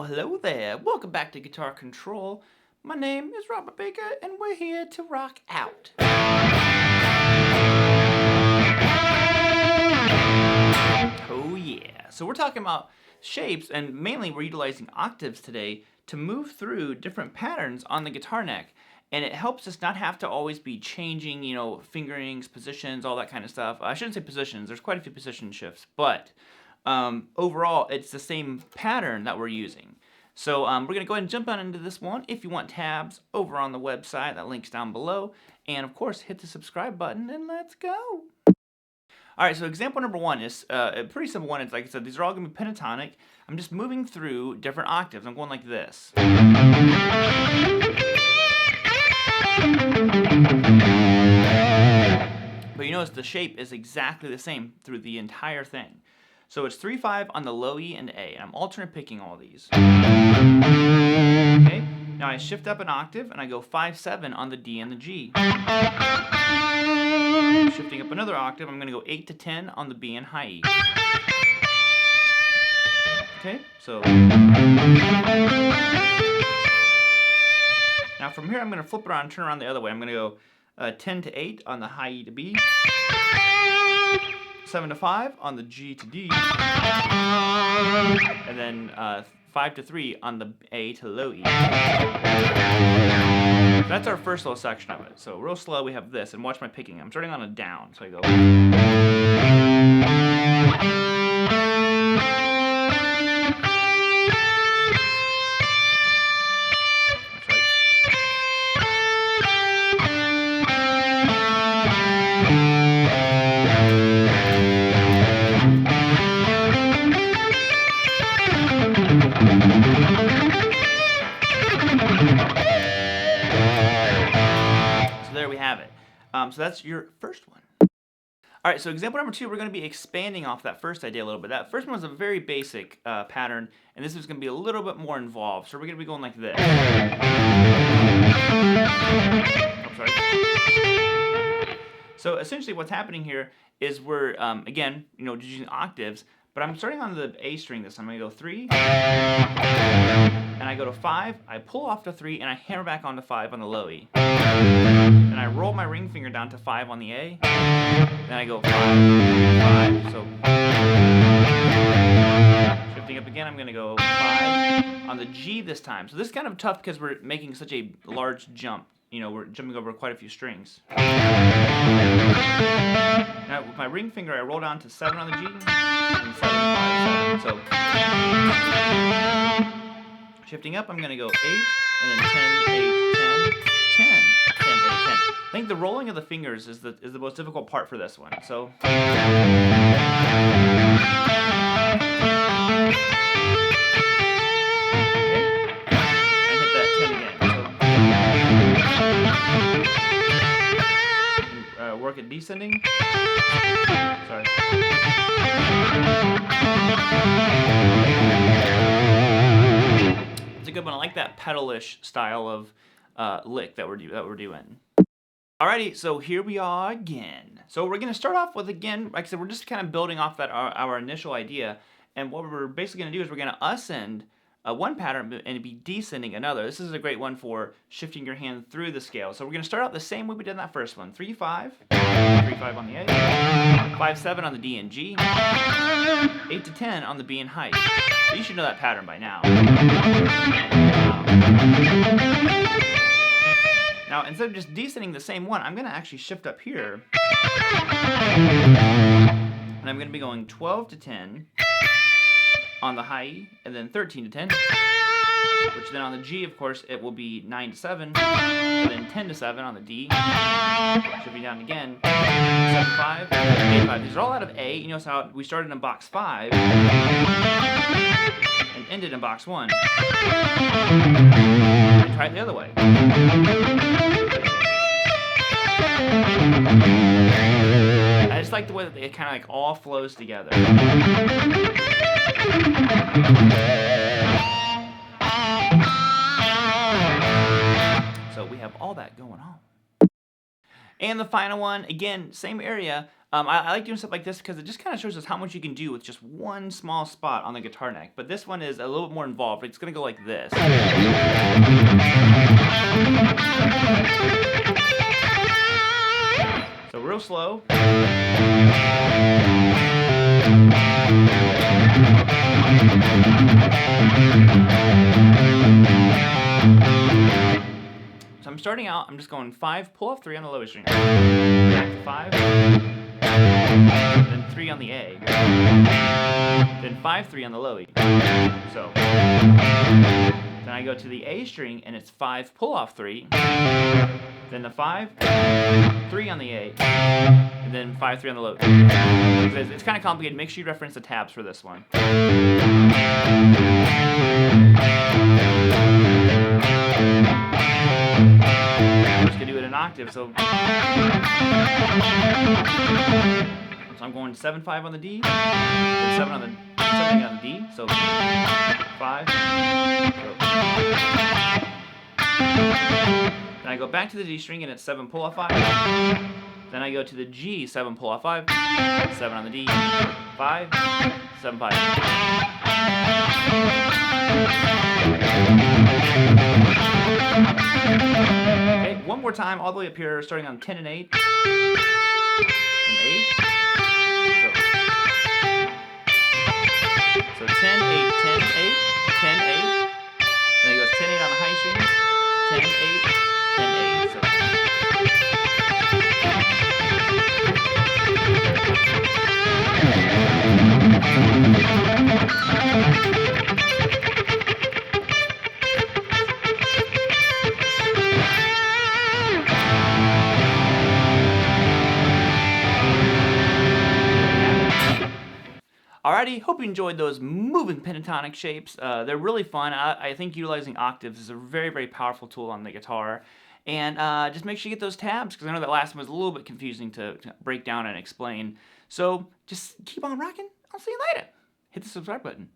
hello there. Welcome back to Guitar Control. My name is Robert Baker, and we're here to rock out. Oh yeah. So we're talking about shapes, and mainly we're utilizing octaves today to move through different patterns on the guitar neck. And it helps us not have to always be changing, fingerings, positions, all that kind of stuff. I shouldn't say positions. There's quite a few position shifts, but overall, it's the same pattern that we're using. So we're going to go ahead and jump on into this one. If you want tabs, over on the website, that link's down below. And of course, hit the subscribe button and let's go. All right, so example number one is a pretty simple one. It's like I said, these are all going to be pentatonic. I'm just moving through different octaves. I'm going like this. But you notice the shape is exactly the same through the entire thing. So it's 3/5 on the low E and A, and I'm alternate picking all these. Okay, now I shift up an octave and I go 5/7 on the D and the G. Shifting up another octave, I'm going to go 8 to 10 on the B and high E. Okay, so now from here I'm going to flip it around and turn around the other way. I'm going to go 10 to 8 on the high E to B. 7 to 5 on the G to D, and then 5 to 3 on the A to low E. That's our first little section of it. So real slow we have this, and watch my picking. I'm starting on a down, so I go. There we have it. So that's your first one. All right, so example number two, we're going to be expanding off that first idea a little bit. That first one was a very basic pattern, and this is going to be a little bit more involved. So we're going to be going like this. Oh, sorry. So essentially what's happening here is we're, again, just using octaves, but I'm starting on the A string this time. I'm going to go 3, and I go to 5, I pull off to 3, and I hammer back onto 5 on the low E. And I roll my ring finger down to 5 on the A, then I go 5, 5, so shifting up again, I'm going to go 5 on the G this time. So this is kind of tough because we're making such a large jump. We're jumping over quite a few strings. Now with my ring finger, I roll down to 7 on the G, and 7, 5, 7. So shifting up, I'm going to go 8, and then 10, 8, 10, 10, 10, 8, 10. I think the rolling of the fingers is the most difficult part for this one. So work at descending. Sorry. It's a good one. I like that pedal-ish style of lick that we're doing. Alrighty, so here we are again. So we're going to start off with, again, like I said, we're just kind of building off that our initial idea. And what we're basically going to do is we're going to ascend one pattern and be descending another. This is a great one for shifting your hand through the scale. So we're going to start out the same way we did in that first one. 3/5, 3/5 on the A, 5/7 on the D and G, 8 to 10 on the B and high. So you should know that pattern by now. Now instead of just descending the same one, I'm going to actually shift up here, and I'm going to be going 12 to 10 on the high E, and then 13 to 10, which then on the G, of course, it will be 9 to 7, and then 10 to 7 on the D, shifting down again, 7, 5, 8, 5. These are all out of A. You notice how we started in box 5 and ended in box 1. And try it the other way. I just like the way that it kind of like all flows together. So we have all that going on. And the final one, again, same area, I like doing stuff like this because it just kind of shows us how much you can do with just one small spot on the guitar neck. But this one is a little bit more involved. It's going to go like this. So real slow. So I'm starting out, I'm just going 5, pull off 3 on the lowest string. Back to 5. Then 3 on the A. Then 5, 3 on the low E. So then I go to the A string and it's 5, pull off 3. Then the 5, 3 on the A. And then 5, 3 on the low E. It's kind of complicated. Make sure you reference the tabs for this one. I'm just going to do it in octave, so I'm going 7, 5 on the D, and 7 on the D, so 5, so. Then I go back to the D string and it's 7, pull off 5. Then I go to the G, 7, pull off 5, 7 on the D, 5, 7, 5. Okay, one more time, all the way up here, starting on 10 and 8. And 8. So 10, 8, 10, 8, 10, 8. Then it goes 10, 8 on the high string, 10, 8, 10, 8. So. Alrighty, hope you enjoyed those moving pentatonic shapes. They're really fun. I think utilizing octaves is a very, very powerful tool on the guitar. And just make sure you get those tabs, because I know that last one was a little bit confusing to break down and explain. So just keep on rocking. I'll see you later. Hit the subscribe button.